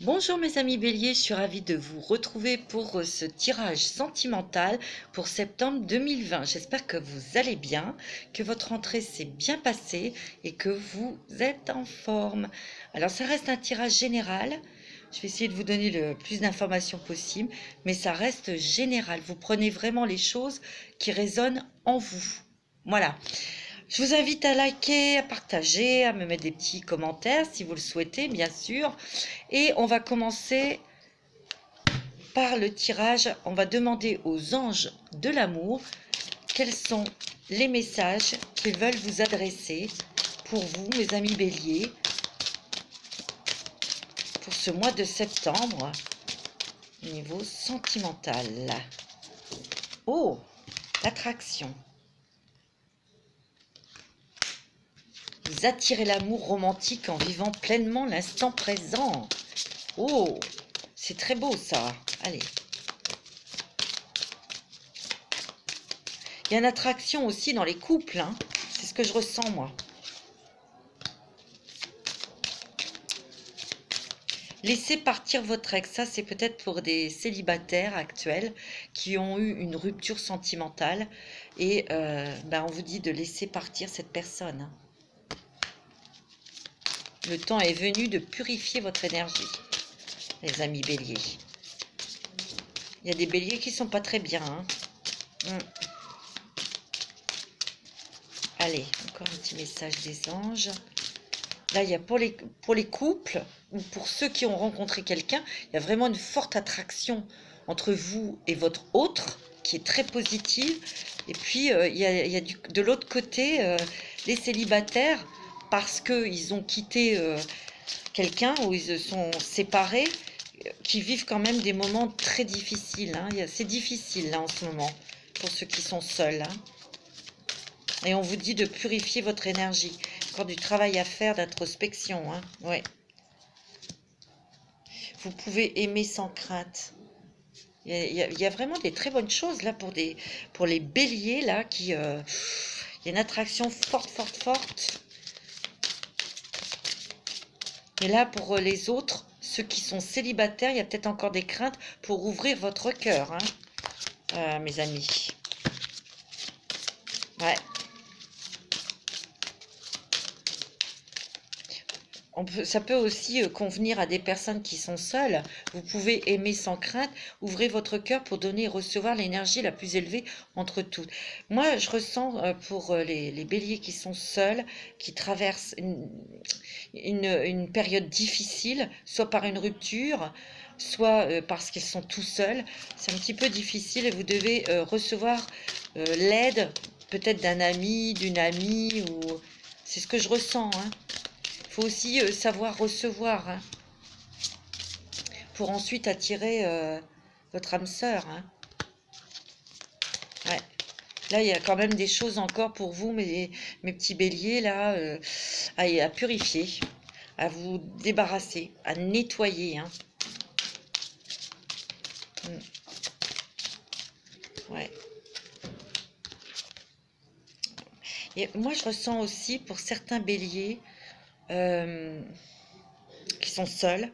Bonjour mes amis béliers, je suis ravie de vous retrouver pour ce tirage sentimental pour septembre 2020. J'espère que vous allez bien, que votre rentrée s'est bien passée et que vous êtes en forme. Alors ça reste un tirage général, je vais essayer de vous donner le plus d'informations possible, mais ça reste général. Vous prenez vraiment les choses qui résonnent en vous. Voilà. Je vous invite à liker, à partager, à me mettre des petits commentaires si vous le souhaitez, bien sûr. Et on va commencer par le tirage. On va demander aux anges de l'amour quels sont les messages qu'ils veulent vous adresser pour vous, mes amis béliers, pour ce mois de septembre, au niveau sentimental. Oh, l'attraction. Vous attirez l'amour romantique en vivant pleinement l'instant présent. Oh, c'est très beau ça. Allez. Il y a une attraction aussi dans les couples. Hein. C'est ce que je ressens moi. Laissez partir votre ex. Ça, c'est peut-être pour des célibataires actuels qui ont eu une rupture sentimentale. Et on vous dit de laisser partir cette personne. Hein. Le temps est venu de purifier votre énergie, les amis béliers. Il y a des béliers qui ne sont pas très bien. Hein. Allez, encore un petit message des anges. Là, il y a pour les couples ou pour ceux qui ont rencontré quelqu'un, il y a vraiment une forte attraction entre vous et votre autre qui est très positive. Et puis, il y a de l'autre côté, les célibataires, parce qu'ils ont quitté quelqu'un ou ils se sont séparés, qui vivent quand même des moments très difficiles. Hein. C'est difficile là en ce moment pour ceux qui sont seuls. Hein. Et on vous dit de purifier votre énergie. Encore du travail à faire d'introspection. Hein. Ouais. Vous pouvez aimer sans crainte. Il y a vraiment des très bonnes choses là pour les béliers là qui... il y a une attraction forte. Et là, pour les autres, ceux qui sont célibataires, il y a peut-être encore des craintes pour ouvrir votre cœur, hein, mes amis. Ouais. Ça peut aussi convenir à des personnes qui sont seules. Vous pouvez aimer sans crainte. Ouvrez votre cœur pour donner et recevoir l'énergie la plus élevée entre toutes. Moi, je ressens pour les béliers qui sont seuls, qui traversent une période difficile, soit par une rupture, soit parce qu'ils sont tout seuls. C'est un petit peu difficile et vous devez recevoir l'aide peut-être d'un ami, d'une amie. C'est ce que je ressens, hein. Il faut aussi savoir recevoir, hein, pour ensuite attirer votre âme sœur. Hein. Ouais. Là, il y a quand même des choses encore pour vous, mes petits béliers, là, à purifier, à vous débarrasser, à nettoyer. Hein. Ouais. Et moi, je ressens aussi pour certains béliers qui sont seuls,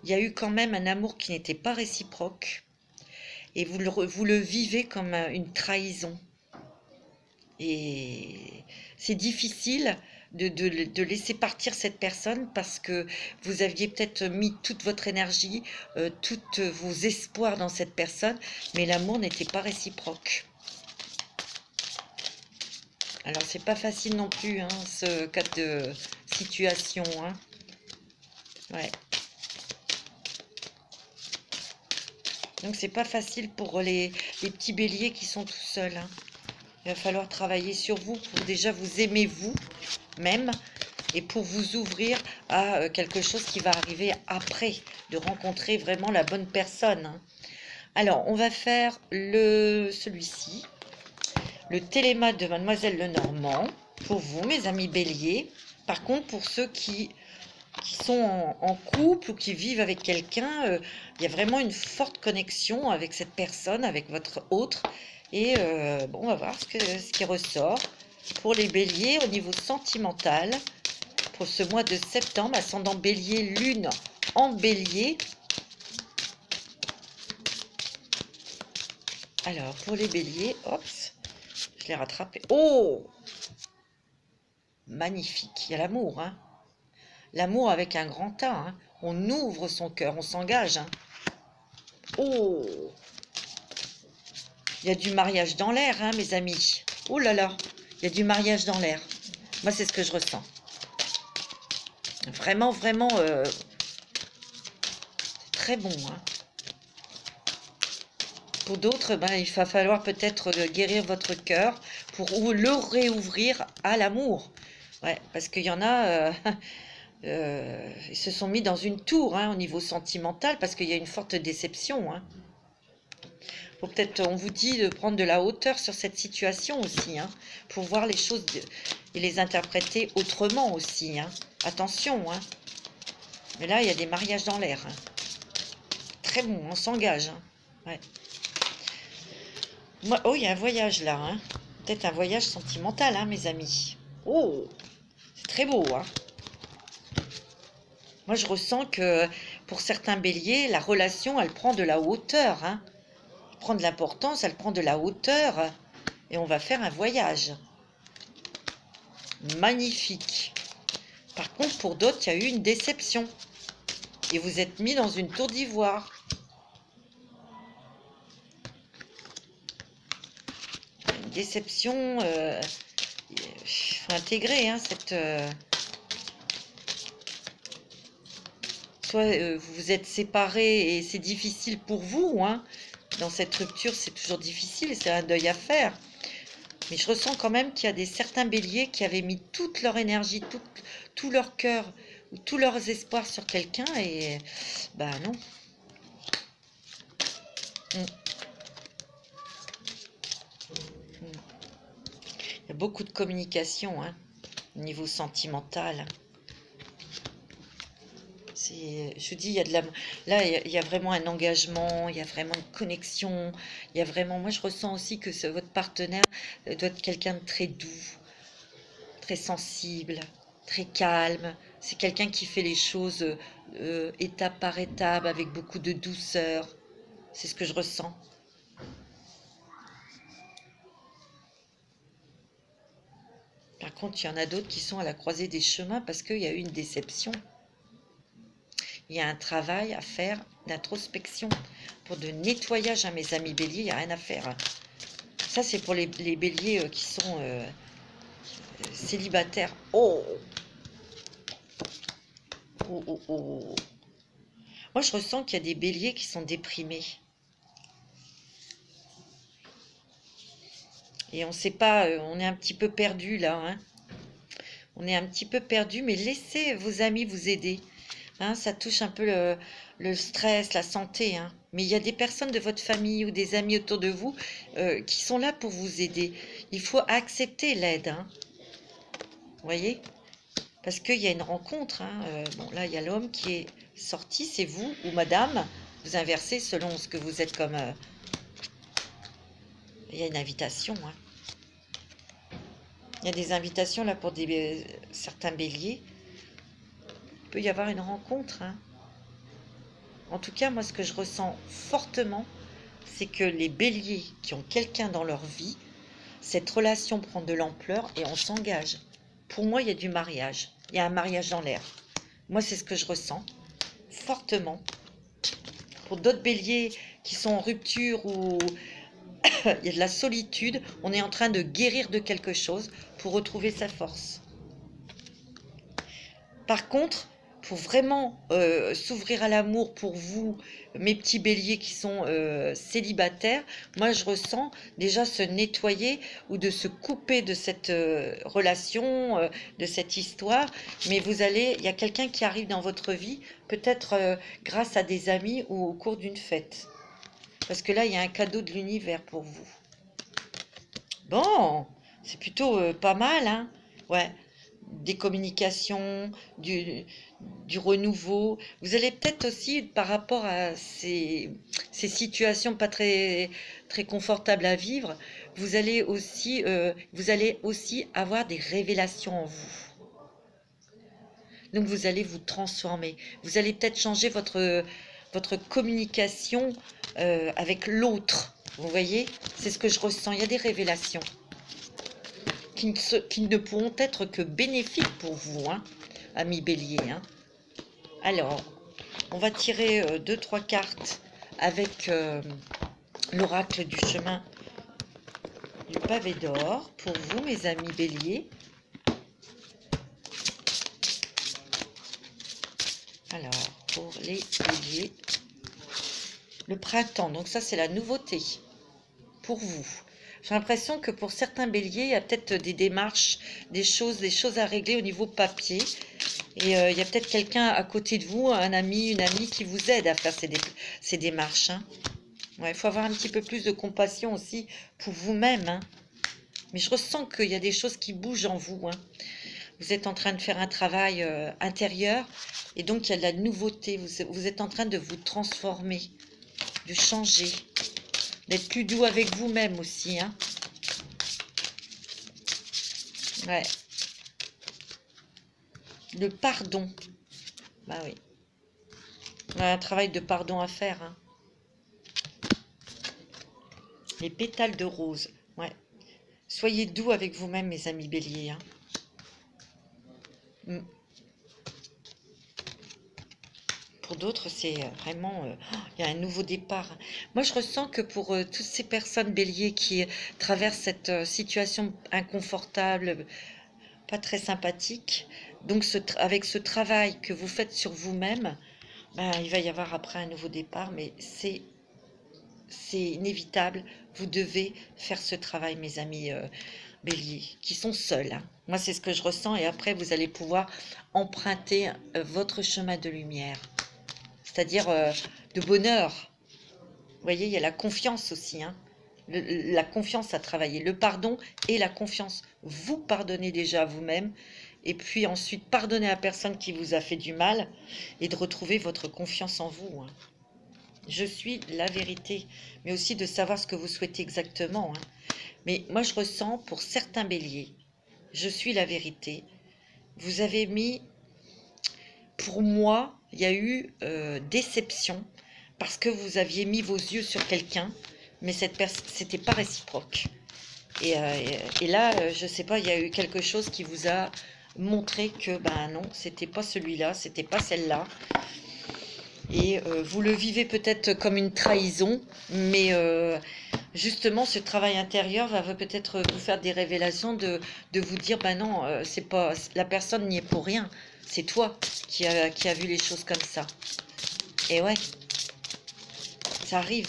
il y a eu quand même un amour qui n'était pas réciproque et vous le vivez comme une trahison. Et c'est difficile de laisser partir cette personne parce que vous aviez peut-être mis toute votre énergie, tous vos espoirs dans cette personne, mais l'amour n'était pas réciproque. Alors, c'est pas facile non plus, hein, ce cas de situation. Hein. Ouais. Donc, c'est pas facile pour les petits béliers qui sont tout seuls. Hein. Il va falloir travailler sur vous pour déjà vous aimer vous-même et pour vous ouvrir à quelque chose qui va arriver après, de rencontrer vraiment la bonne personne. Hein. Alors, on va faire celui-ci. Le téléma de Mademoiselle Lenormand, pour vous, mes amis béliers. Par contre, pour ceux qui sont en couple ou qui vivent avec quelqu'un, il y a vraiment une forte connexion avec cette personne, avec votre autre. Et on va voir ce qui ressort pour les béliers au niveau sentimental. Pour ce mois de septembre, ascendant bélier, lune en bélier. Alors, pour les béliers, hop, je l'ai rattrapé. Oh! Magnifique. Il y a l'amour, hein. L'amour avec un grand A, hein. On ouvre son cœur, on s'engage, hein. Oh! Il y a du mariage dans l'air, hein, mes amis. Oh là là, il y a du mariage dans l'air. Moi, c'est ce que je ressens. Vraiment, vraiment, très bon, hein. Pour d'autres, ben, il va falloir peut-être guérir votre cœur pour le réouvrir à l'amour. Ouais, parce qu'il y en a, ils se sont mis dans une tour, hein, au niveau sentimental, parce qu'il y a une forte déception, hein. Faut peut-être, on vous dit de prendre de la hauteur sur cette situation aussi, hein, pour voir les choses et les interpréter autrement aussi, hein. Attention, hein. Mais là, il y a des mariages dans l'air, hein. Très bon, on s'engage, hein. Ouais. Moi, oh, il y a un voyage là, hein. Peut-être un voyage sentimental, hein, mes amis. Oh, c'est très beau, hein. Moi, je ressens que pour certains béliers, la relation, elle prend de la hauteur, hein. Elle prend de l'importance, elle prend de la hauteur. Et on va faire un voyage. Magnifique. Par contre, pour d'autres, il y a eu une déception. Et vous êtes mis dans une tour d'ivoire. Une déception, il faut intégrer, hein, cette... soit vous vous êtes séparés et c'est difficile pour vous, hein. Dans cette rupture, c'est toujours difficile, c'est un deuil à faire. Mais je ressens quand même qu'il y a certains béliers qui avaient mis toute leur énergie, tout leur cœur, ou tous leurs espoirs sur quelqu'un et... bah non. Il y a beaucoup de communication, hein, au niveau sentimental. Je vous dis, il y a de la, là, il y a vraiment un engagement, il y a vraiment une connexion, il y a vraiment, moi je ressens aussi que votre partenaire doit être quelqu'un de très doux, très sensible, très calme. C'est quelqu'un qui fait les choses étape par étape, avec beaucoup de douceur. C'est ce que je ressens. Par contre, il y en a d'autres qui sont à la croisée des chemins parce qu'il y a eu une déception. Il y a un travail à faire d'introspection, pour de nettoyage, hein, mes amis béliers, il n'y a rien à faire. Ça, c'est pour les béliers qui sont célibataires. Oh! Oh, oh, oh! Moi, je ressens qu'il y a des béliers qui sont déprimés. Et on ne sait pas, on est un petit peu perdu là, hein. On est un petit peu perdu, mais laissez vos amis vous aider. Hein, ça touche un peu le stress, la santé, hein. Mais il y a des personnes de votre famille ou des amis autour de vous qui sont là pour vous aider. Il faut accepter l'aide, hein. Vous voyez? Parce qu'il y a une rencontre, hein. Bon, là, il y a l'homme qui est sorti, c'est vous ou madame. Vous inversez selon ce que vous êtes comme... il y a une invitation, hein. Il y a des invitations là pour certains béliers. Il peut y avoir une rencontre, hein. En tout cas, moi, ce que je ressens fortement, c'est que les béliers qui ont quelqu'un dans leur vie, cette relation prend de l'ampleur et on s'engage. Pour moi, il y a du mariage. Il y a un mariage dans l'air. Moi, c'est ce que je ressens fortement. Pour d'autres béliers qui sont en rupture ou il y a de la solitude, on est en train de guérir de quelque chose pour retrouver sa force. Par contre, pour vraiment s'ouvrir à l'amour pour vous, mes petits béliers qui sont célibataires, moi je ressens déjà se nettoyer ou de se couper de cette relation, de cette histoire. Mais il y a quelqu'un qui arrive dans votre vie, peut-être grâce à des amis ou au cours d'une fête. Parce que là, il y a un cadeau de l'univers pour vous. Bon, c'est plutôt pas mal, hein. Ouais. Des communications, du renouveau. Vous allez peut-être aussi, par rapport à ces situations pas très, très confortables à vivre, vous allez aussi avoir des révélations en vous. Donc vous allez vous transformer. Vous allez peut-être changer votre communication avec l'autre. Vous voyez? C'est ce que je ressens. Il y a des révélations qui ne pourront être que bénéfiques pour vous, hein, amis bélier. Hein. Alors, on va tirer 2-3 cartes avec l'oracle du chemin du pavé d'or pour vous, mes amis béliers. Alors, pour les béliers, le printemps, donc ça c'est la nouveauté pour vous. J'ai l'impression que pour certains béliers, il y a peut-être des démarches, des choses à régler au niveau papier. Et il y a peut-être quelqu'un à côté de vous, un ami, une amie qui vous aide à faire ces démarches. Hein. Ouais, il faut avoir un petit peu plus de compassion aussi pour vous-même. Hein. Mais je ressens qu'il y a des choses qui bougent en vous. Hein. Vous êtes en train de faire un travail intérieur. Et donc, il y a de la nouveauté. Vous êtes en train de vous transformer, de changer. D'être plus doux avec vous-même aussi. Hein. Ouais. Le pardon. Bah oui. On a un travail de pardon à faire. Hein. Les pétales de rose. Ouais. Soyez doux avec vous-même, mes amis béliers. Hein. Pour d'autres, c'est vraiment... il y a un nouveau départ. Moi, je ressens que pour toutes ces personnes béliers qui traversent cette situation inconfortable, pas très sympathique, donc avec ce travail que vous faites sur vous-même, ben, il va y avoir après un nouveau départ, mais c'est inévitable. Vous devez faire ce travail, mes amis béliers, qui sont seuls. Hein. Moi, c'est ce que je ressens, et après, vous allez pouvoir emprunter votre chemin de lumière. C'est-à-dire de bonheur. Vous voyez, il y a la confiance aussi. Hein. La confiance à travailler. Le pardon et la confiance. Vous pardonnez déjà à vous-même. Et puis ensuite, pardonnez à la personne qui vous a fait du mal. Et de retrouver votre confiance en vous. Hein. Je suis la vérité. Mais aussi de savoir ce que vous souhaitez exactement. Hein. Mais moi, je ressens pour certains béliers. Je suis la vérité. Vous avez mis... Pour moi, il y a eu déception parce que vous aviez mis vos yeux sur quelqu'un, mais c'était pas réciproque. Et là, je sais pas, il y a eu quelque chose qui vous a montré que, ben non, c'était pas celui-là, c'était pas celle-là. Et vous le vivez peut-être comme une trahison, mais justement, ce travail intérieur va peut-être vous faire des révélations de vous dire, ben non, c'est pas, la personne n'y est pour rien. C'est toi qui a vu les choses comme ça. Et ouais, ça arrive.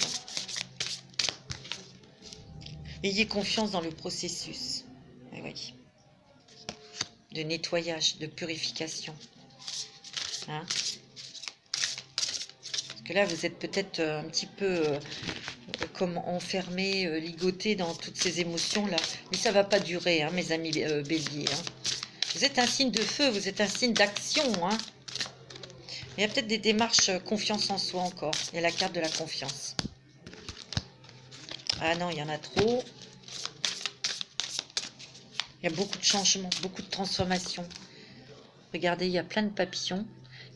Ayez confiance dans le processus. Et oui. De nettoyage, de purification. Hein? Parce que là, vous êtes peut-être un petit peu comme enfermé, ligoté dans toutes ces émotions-là. Mais ça ne va pas durer, hein, mes amis béliers. Hein. Vous êtes un signe de feu, vous êtes un signe d'action. Hein. Il y a peut-être des démarches confiance en soi encore. Il y a la carte de la confiance. Ah non, il y en a trop. Il y a beaucoup de changements, beaucoup de transformations. Regardez, il y a plein de papillons.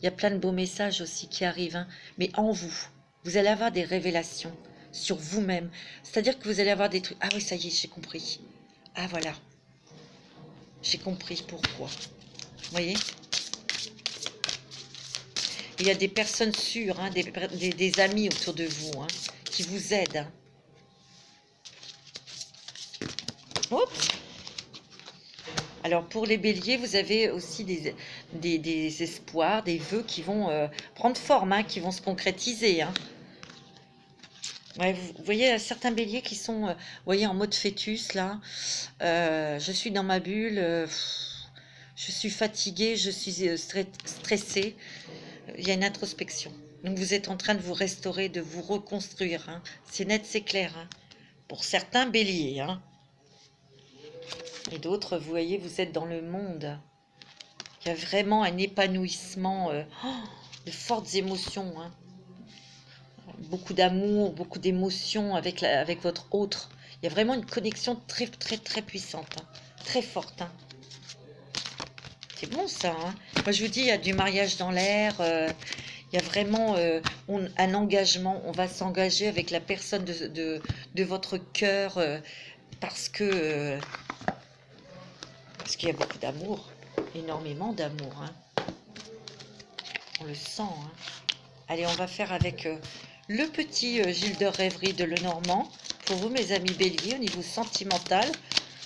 Il y a plein de beaux messages aussi qui arrivent. Hein. Mais en vous, vous allez avoir des révélations sur vous-même. C'est-à-dire que vous allez avoir des trucs. Ah oui, ça y est, j'ai compris. Ah voilà. J'ai compris pourquoi. Vous voyez? Il y a des personnes sûres, hein, des amis autour de vous, hein, qui vous aident. Hein. Oups. Alors pour les béliers, vous avez aussi des espoirs, des vœux qui vont prendre forme, hein, qui vont se concrétiser. Hein. Ouais, vous voyez, certains béliers qui sont vous voyez, en mode fœtus, là. Je suis dans ma bulle, je suis fatiguée, je suis stressée. Il y a une introspection. Donc vous êtes en train de vous restaurer, de vous reconstruire. Hein. C'est net, c'est clair. Hein. Pour certains béliers. Hein. Et d'autres, vous voyez, vous êtes dans le monde. Il y a vraiment un épanouissement, de fortes émotions. Hein. Beaucoup d'amour, beaucoup d'émotions avec votre autre. Il y a vraiment une connexion très, très, très puissante. Hein. Très forte. Hein. C'est bon ça, hein. Moi je vous dis, il y a du mariage dans l'air, il y a vraiment un engagement. On va s'engager avec la personne de votre cœur parce qu'il y a beaucoup d'amour, énormément d'amour, hein. On le sent, hein. Allez, on va faire avec le petit Gilles de Rêverie de Lenormand. Pour vous, mes amis béliers, au niveau sentimental.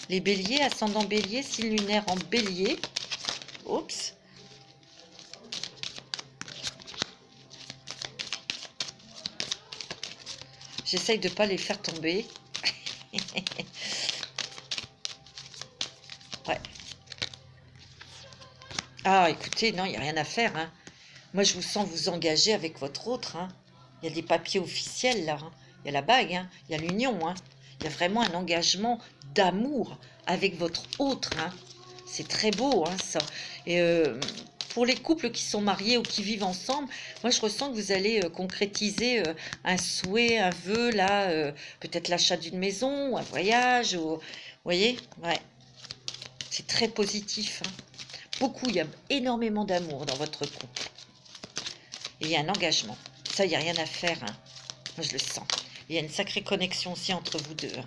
Les béliers, ascendant bélier, signe lunaire en bélier. Oups. J'essaye de ne pas les faire tomber. Ouais. Ah, écoutez, non, il n'y a rien à faire, hein. Moi, je vous sens vous engager avec votre autre, hein. Il y a des papiers officiels, là, hein. Il y a la bague, hein. Il y a l'union, hein. Il y a vraiment un engagement d'amour avec votre autre, hein. C'est très beau, hein, ça. Et pour les couples qui sont mariés ou qui vivent ensemble, moi, je ressens que vous allez concrétiser un souhait, un vœu, là, peut-être l'achat d'une maison, ou un voyage, ou... Vous voyez? Ouais. C'est très positif, hein. Beaucoup, il y a énormément d'amour dans votre couple. Et il y a un engagement. Ça, il n'y a rien à faire, hein. Moi, je le sens. Il y a une sacrée connexion aussi entre vous deux, hein.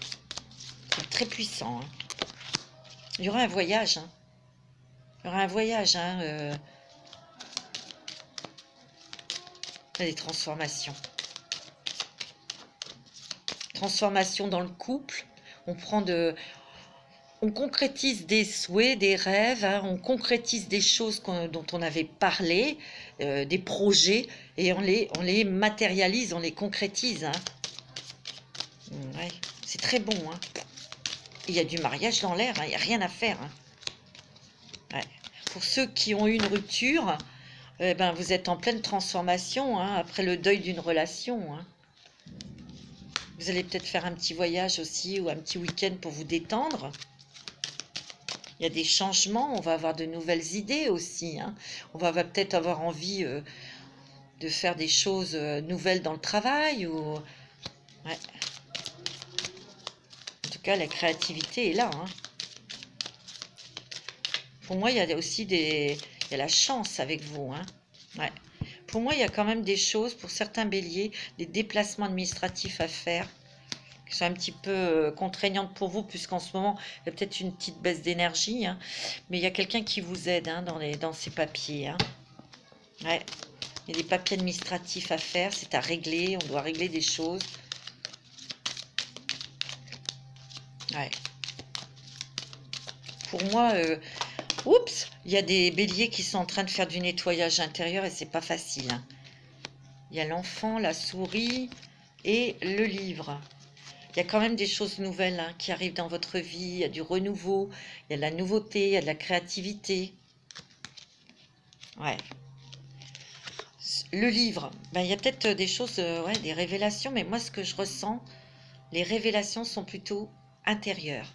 C'est très puissant, hein. Il y aura un voyage, hein. Il y aura un voyage, hein. Des transformations. Transformations dans le couple. On concrétise des souhaits, des rêves, hein. On concrétise des choses dont on avait parlé, des projets, et on les matérialise, on les concrétise, hein. Ouais, c'est très bon, hein. Il y a du mariage dans l'air, hein. Il n'y a rien à faire, hein. Ouais. Pour ceux qui ont eu une rupture, ben, vous êtes en pleine transformation, hein, après le deuil d'une relation, hein. Vous allez peut-être faire un petit voyage aussi ou un petit week-end pour vous détendre. Il y a des changements, on va avoir de nouvelles idées aussi, hein. On va peut-être avoir envie de faire des choses nouvelles dans le travail. Ou... Ouais. En tout cas, la créativité est là, hein. Pour moi, il y a aussi il y a la chance avec vous, hein. Ouais. Pour moi, il y a quand même des choses, pour certains béliers, des déplacements administratifs à faire, qui sont un petit peu contraignantes pour vous, puisqu'en ce moment, il y a peut-être une petite baisse d'énergie, hein. Mais il y a quelqu'un qui vous aide, hein, dans ces papiers, hein. Ouais. Il y a des papiers administratifs à faire, c'est à régler, on doit régler des choses. Ouais. Pour moi... Oups, il y a des béliers qui sont en train de faire du nettoyage intérieur et c'est pas facile, hein. Il y a l'enfant, la souris et le livre. Il y a quand même des choses nouvelles, hein, qui arrivent dans votre vie. Il y a du renouveau, il y a de la nouveauté, il y a de la créativité. Ouais. Le livre, ben, il y a peut-être des choses, ouais, des révélations, mais moi ce que je ressens, les révélations sont plutôt intérieures.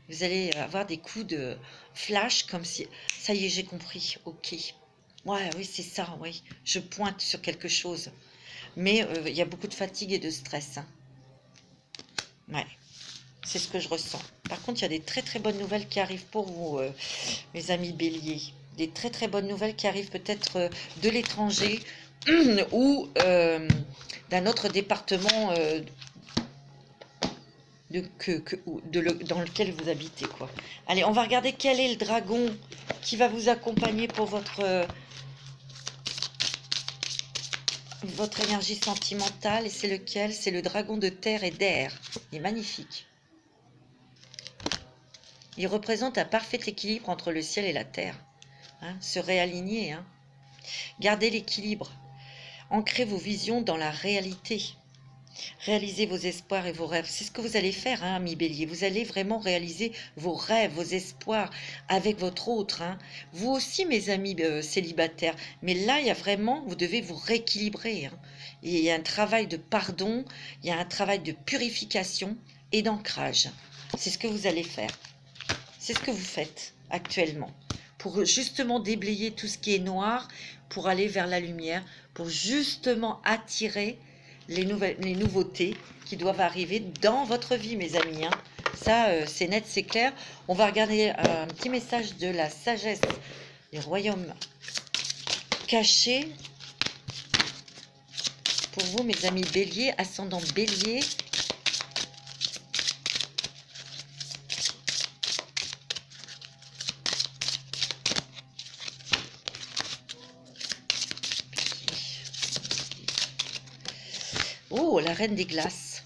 Vous allez avoir des coups de flash comme si... Ça y est, j'ai compris. Ok. Ouais, oui, c'est ça, oui. Je pointe sur quelque chose. Mais il y a beaucoup de fatigue et de stress, hein. Ouais. C'est ce que je ressens. Par contre, il y a des très très bonnes nouvelles qui arrivent pour vous, mes amis béliers. Des très très bonnes nouvelles qui arrivent peut-être de l'étranger ou d'un autre département dans lequel vous habitez, quoi. Allez, on va regarder quel est le dragon qui va vous accompagner pour votre énergie sentimentale. Et c'est lequel? C'est le dragon de terre et d'air. Il est magnifique. Il représente un parfait équilibre entre le ciel et la terre, hein, se réaligner, hein. Gardez l'équilibre. Ancrez vos visions dans la réalité. Réalisez vos espoirs et vos rêves. C'est ce que vous allez faire, hein, amis bélier. Vous allez vraiment réaliser vos rêves, vos espoirs avec votre autre, hein. Vous aussi, mes amis célibataires. Mais là, il y a vraiment, vous devez vous rééquilibrer, hein. Il y a un travail de pardon, il y a un travail de purification et d'ancrage. C'est ce que vous allez faire. C'est ce que vous faites actuellement. Pour justement déblayer tout ce qui est noir, pour aller vers la lumière, pour justement attirer les nouveautés qui doivent arriver dans votre vie, mes amis, hein. Ça, c'est net, c'est clair. On va regarder un petit message de la sagesse les royaumes cachés pour vous, mes amis béliers, ascendant bélier. Oh, la reine des glaces.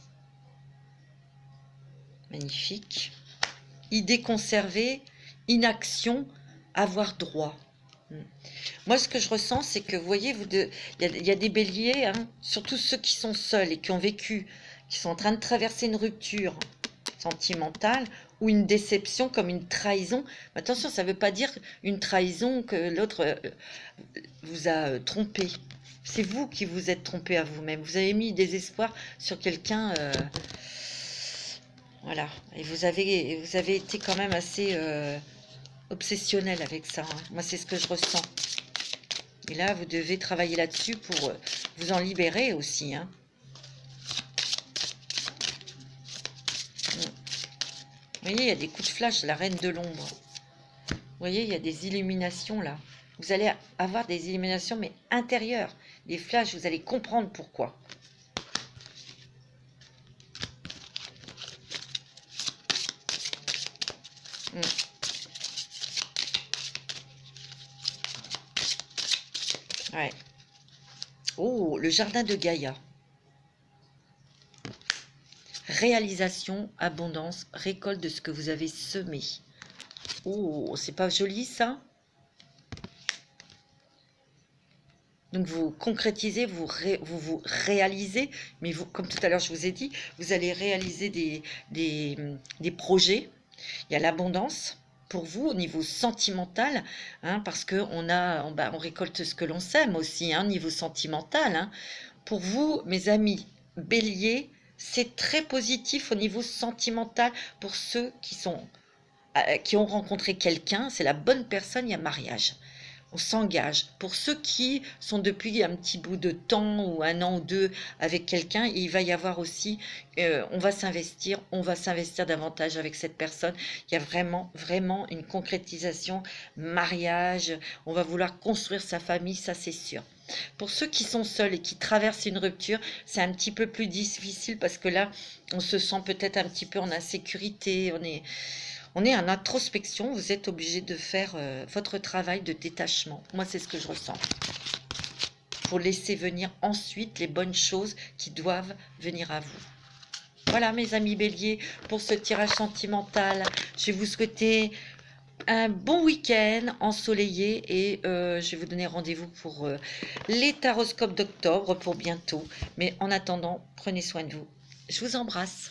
Magnifique. Idée conservée, inaction, avoir droit. Moi, ce que je ressens, c'est que, vous voyez, il y a des béliers, hein, surtout ceux qui sont seuls et qui ont vécu, qui sont en train de traverser une rupture sentimentale ou une déception comme une trahison. Mais attention, ça ne veut pas dire une trahison que l'autre vous a trompé. C'est vous qui vous êtes trompé à vous-même. Vous avez mis des espoirs sur quelqu'un. Voilà. Et vous avez été quand même assez obsessionnel avec ça. Hein. Moi, c'est ce que je ressens. Et là, vous devez travailler là-dessus pour vous en libérer aussi. Hein. Vous voyez, il y a des coups de flash, la reine de l'ombre. Vous voyez, il y a des illuminations là. Vous allez avoir des illuminations, mais intérieures. Des flashs, vous allez comprendre pourquoi. Ouais. Oh, le jardin de Gaïa. Réalisation, abondance, récolte de ce que vous avez semé. Oh, c'est pas joli ça? Donc vous concrétisez, vous réalisez, mais vous, comme tout à l'heure je vous ai dit, vous allez réaliser des projets. Il y a l'abondance pour vous au niveau sentimental, hein, parce on récolte ce que l'on sème aussi, hein, niveau sentimental. Hein. Pour vous, mes amis béliers, c'est très positif au niveau sentimental pour ceux qui ont rencontré quelqu'un, c'est la bonne personne, il y a mariage. On s'engage. Pour ceux qui sont depuis un petit bout de temps ou un an ou deux avec quelqu'un, il va y avoir aussi, on va s'investir davantage avec cette personne. Il y a vraiment, vraiment une concrétisation, mariage, on va vouloir construire sa famille, ça c'est sûr. Pour ceux qui sont seuls et qui traversent une rupture, c'est un petit peu plus difficile parce que là, on se sent peut-être un petit peu en insécurité, on est en introspection, vous êtes obligé de faire votre travail de détachement. Moi, c'est ce que je ressens. Pour laisser venir ensuite les bonnes choses qui doivent venir à vous. Voilà, mes amis béliers, pour ce tirage sentimental. Je vais vous souhaiter un bon week-end ensoleillé et je vais vous donner rendez-vous pour les taroscopes d'octobre pour bientôt. Mais en attendant, prenez soin de vous. Je vous embrasse.